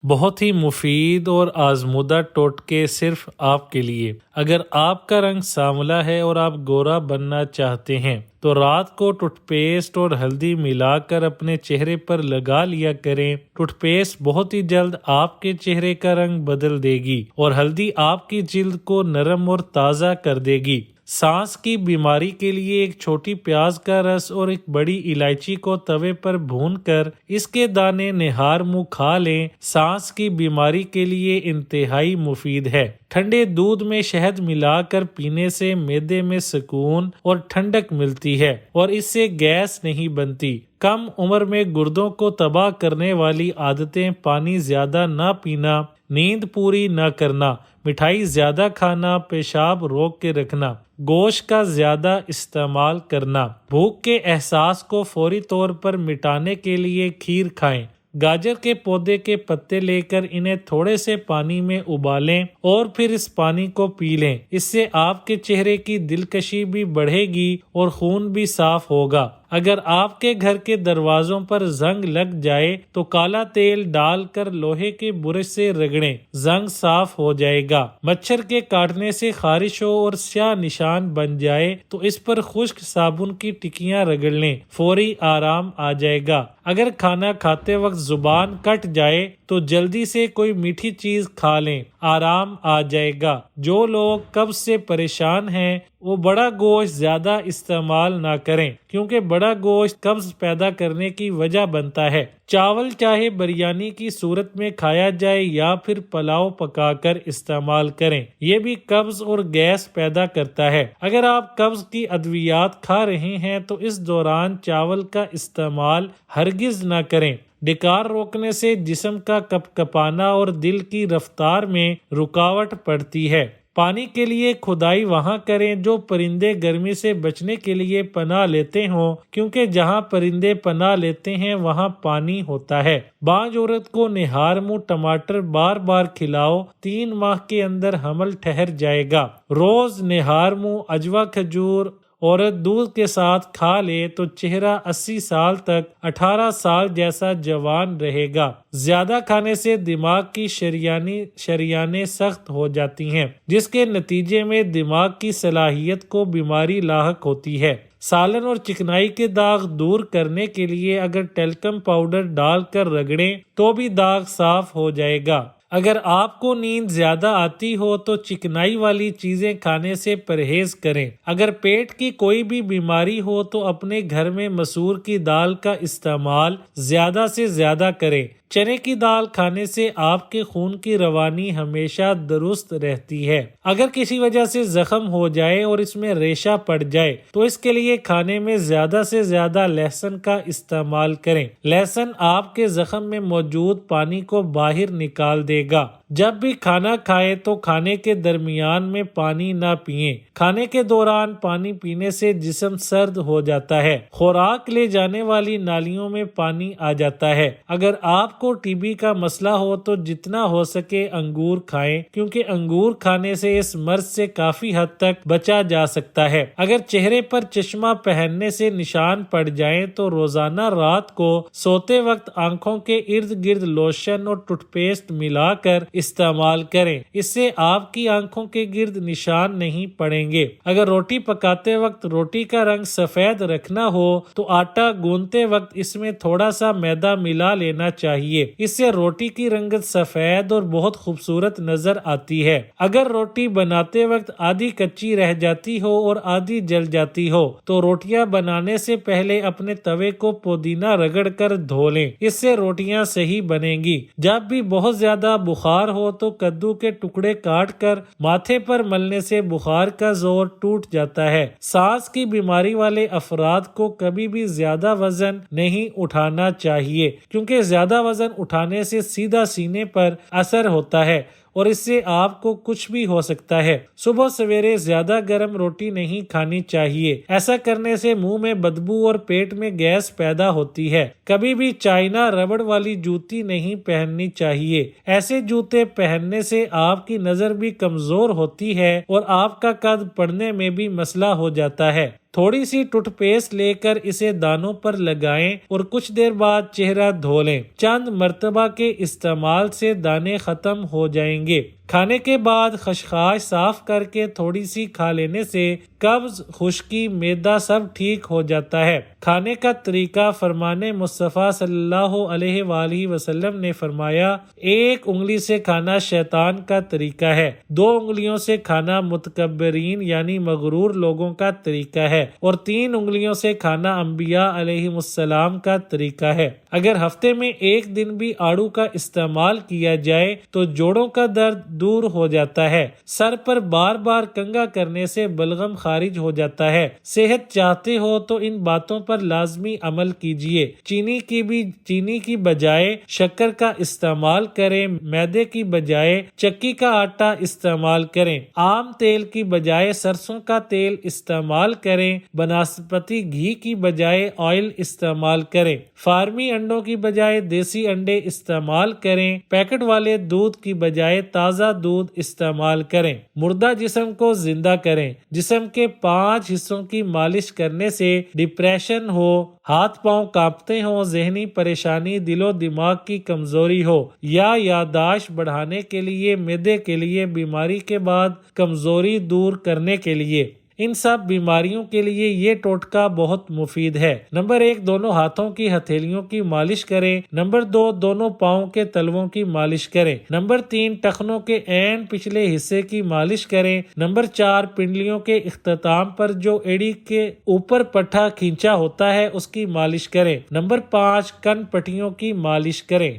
بہت ہی مفید اور آزمودہ ٹوٹکے صرف آپ کے لیے۔ اگر آپ کا رنگ سانولا ہے اور آپ گورا بننا چاہتے ہیں تو رات کو ٹوتھ پیسٹ اور ہلدی ملا کر اپنے چہرے پر لگا لیا کریں۔ ٹوتھ پیسٹ بہت ہی جلد آپ کے چہرے کا رنگ بدل دے گی اور ہلدی آپ کی جلد کو نرم اور تازہ کر دے گی۔ سانس کی بیماری کے لیے ایک چھوٹی پیاز کا رس اور ایک بڑی الائچی کو توے پر بھون کر اس کے دانے نہار منہ کھا لیں۔ سانس کی بیماری کے لیے انتہائی مفید ہے۔ ٹھنڈے دودھ میں شہد ملا کر پینے سے معدے میں سکون اور ٹھنڈک ملتی ہے اور اس سے گیس نہیں بنتی۔ کم عمر میں گردوں کو تباہ کرنے والی عادتیں: پانی زیادہ نہ پینا، نیند پوری نہ کرنا، مٹھائی زیادہ کھانا، پیشاب روک کے رکھنا، گوشت کا زیادہ استعمال کرنا۔ بھوک کے احساس کو فوری طور پر مٹانے کے لیے کھیر کھائیں۔ گاجر کے پودے کے پتے لے کر انہیں تھوڑے سے پانی میں ابالیں اور پھر اس پانی کو پی لیں۔ اس سے آپ کے چہرے کی دلکشی بھی بڑھے گی اور خون بھی صاف ہوگا۔ اگر آپ کے گھر کے دروازوں پر زنگ لگ جائے تو کالا تیل ڈال کر لوہے کے برش سے رگڑیں، زنگ صاف ہو جائے گا۔ مچھر کے کاٹنے سے خارش ہو اور سیاہ نشان بن جائے تو اس پر خشک صابن کی ٹکیاں رگڑ لیں، فوری آرام آ جائے گا۔ اگر کھانا کھاتے وقت زبان کٹ جائے تو جلدی سے کوئی میٹھی چیز کھا لیں، آرام آ جائے گا۔ جو لوگ قبض سے پریشان ہیں وہ بڑا گوشت زیادہ استعمال نہ کریں کیونکہ بڑا گوشت قبض پیدا کرنے کی وجہ بنتا ہے۔ چاول چاہے بریانی کی صورت میں کھایا جائے یا پھر پلاؤ پکا کر استعمال کریں، یہ بھی قبض اور گیس پیدا کرتا ہے۔ اگر آپ قبض کی ادویات کھا رہے ہیں تو اس دوران چاول کا استعمال ہرگز نہ کریں۔ ڈکار روکنے سے جسم کا کپکپانا اور دل کی رفتار میں رکاوٹ پڑتی ہے۔ پانی کے لیے کھدائی وہاں کریں جو پرندے گرمی سے بچنے کے لیے پناہ لیتے ہوں، کیونکہ جہاں پرندے پناہ لیتے ہیں وہاں پانی ہوتا ہے۔ بانجھ عورت کو نہار منہ ٹماٹر بار بار کھلاؤ، 3 ماہ کے اندر حمل ٹھہر جائے گا۔ روز نہار منہ اجوا کھجور عورت دودھ کے ساتھ کھا لے تو چہرہ 80 سال تک 18 سال جیسا جوان رہے گا۔ زیادہ کھانے سے دماغ کی شریانیں سخت ہو جاتی ہیں، جس کے نتیجے میں دماغ کی صلاحیت کو بیماری لاحق ہوتی ہے۔ سالن اور چکنائی کے داغ دور کرنے کے لیے اگر ٹیلکم پاؤڈر ڈال کر رگڑیں تو بھی داغ صاف ہو جائے گا۔ اگر آپ کو نیند زیادہ آتی ہو تو چکنائی والی چیزیں کھانے سے پرہیز کریں۔ اگر پیٹ کی کوئی بھی بیماری ہو تو اپنے گھر میں مسور کی دال کا استعمال زیادہ سے زیادہ کریں۔ چنے کی دال کھانے سے آپ کے خون کی روانی ہمیشہ درست رہتی ہے۔ اگر کسی وجہ سے زخم ہو جائے اور اس میں ریشہ پڑ جائے تو اس کے لیے کھانے میں زیادہ سے زیادہ لہسن کا استعمال کریں۔ لہسن آپ کے زخم میں موجود پانی کو باہر نکال دے گا۔ جب بھی کھانا کھائیں تو کھانے کے درمیان میں پانی نہ پئیں۔ کھانے کے دوران پانی پینے سے جسم سرد ہو جاتا ہے، خوراک لے جانے والی نالیوں میں پانی آ جاتا ہے۔ اگر آپ کو ٹی بی کا مسئلہ ہو تو جتنا ہو سکے انگور کھائیں، کیونکہ انگور کھانے سے اس مرض سے کافی حد تک بچا جا سکتا ہے۔ اگر چہرے پر چشمہ پہننے سے نشان پڑ جائیں تو روزانہ رات کو سوتے وقت آنکھوں کے ارد گرد لوشن اور ٹوتھ پیسٹ ملا کر استعمال کریں، اس سے آپ کی آنکھوں کے گرد نشان نہیں پڑیں گے۔ اگر روٹی پکاتے وقت روٹی کا رنگ سفید رکھنا ہو تو آٹا گوندتے وقت اس میں تھوڑا سا میدا ملا لینا چاہیے، اس سے روٹی کی رنگت سفید اور بہت خوبصورت نظر آتی ہے۔ اگر روٹی بناتے وقت آدھی کچی رہ جاتی ہو اور آدھی جل جاتی ہو تو روٹیاں بنانے سے پہلے اپنے توے کو پودینہ رگڑ کر دھو لیں، اس سے روٹیاں صحیح بنیں گی۔ جب بھی بہت زیادہ بخار ہو تو کدو کے ٹکڑے کاٹ کر ماتھے پر ملنے سے بخار کا زور ٹوٹ جاتا ہے۔ سانس کی بیماری والے افراد کو کبھی بھی زیادہ وزن نہیں اٹھانا چاہیے، کیونکہ زیادہ وزن اٹھانے سے سیدھا سینے پر اثر ہوتا ہے اور اس سے آپ کو کچھ بھی ہو سکتا ہے۔ صبح سویرے زیادہ گرم روٹی نہیں کھانی چاہیے، ایسا کرنے سے منہ میں بدبو اور پیٹ میں گیس پیدا ہوتی ہے۔ کبھی بھی چائنا ربڑ والی جوتی نہیں پہننی چاہیے، ایسے جوتے پہننے سے آپ کی نظر بھی کمزور ہوتی ہے اور آپ کا قد بڑھنے میں بھی مسئلہ ہو جاتا ہے۔ تھوڑی سی ٹوتھ پیسٹ لے کر اسے دانوں پر لگائیں اور کچھ دیر بعد چہرہ دھو لیں۔ چند مرتبہ کے استعمال سے دانے ختم ہو جائیں گے۔ کھانے کے بعد خشخاش صاف کر کے تھوڑی سی کھا لینے سے قبض، خشکی، معدہ سب ٹھیک ہو جاتا ہے۔ کھانے کا طریقہ، فرمان مصطفیٰ صلی اللہ علیہ وآلہ وسلم نے فرمایا، ایک انگلی سے کھانا شیطان کا طریقہ ہے، 2 انگلیوں سے کھانا متکبرین یعنی مغرور لوگوں کا طریقہ ہے، اور 3 انگلیوں سے کھانا انبیاء علیہ السلام کا طریقہ ہے۔ اگر ہفتے میں ایک دن بھی آڑو کا استعمال کیا جائے تو جوڑوں کا درد دور ہو جاتا ہے۔ سر پر بار بار کنگھا کرنے سے بلغم خارج ہو جاتا ہے۔ صحت چاہتے ہو تو ان باتوں پر لازمی عمل کیجیے۔ چینی کی بجائے شکر کا استعمال کریں، میدے کی بجائے چکی کا آٹا استعمال کریں، عام تیل کی بجائے سرسوں کا تیل استعمال کریں، بناسپتی گھی کی بجائے آئل استعمال کریں، فارمی انڈوں کی بجائے دیسی انڈے استعمال کریں، پیکٹ والے دودھ کی بجائے تازہ دودھ استعمال کریں۔ مردہ جسم کو زندہ کریں۔ جسم کے 5 حصوں کی مالش کرنے سے ڈپریشن ہو، ہاتھ پاؤں کانپتے ہوں، ذہنی پریشانی، دل و دماغ کی کمزوری ہو یا یادداشت بڑھانے کے لیے، معدے کے لیے، بیماری کے بعد کمزوری دور کرنے کے لیے، ان سب بیماریوں کے لیے یہ ٹوٹکا بہت مفید ہے۔ نمبر 1، دونوں ہاتھوں کی ہتھیلیوں کی مالش کریں۔ نمبر 2، دونوں پاؤں کے تلووں کی مالش کریں۔ نمبر 3، ٹخنوں کے عین پچھلے حصے کی مالش کریں۔ نمبر 4، پنڈلیوں کے اختتام پر جو ایڑی کے اوپر پٹھا کھینچا ہوتا ہے اس کی مالش کریں۔ نمبر 5، کن پٹیوں کی مالش کریں۔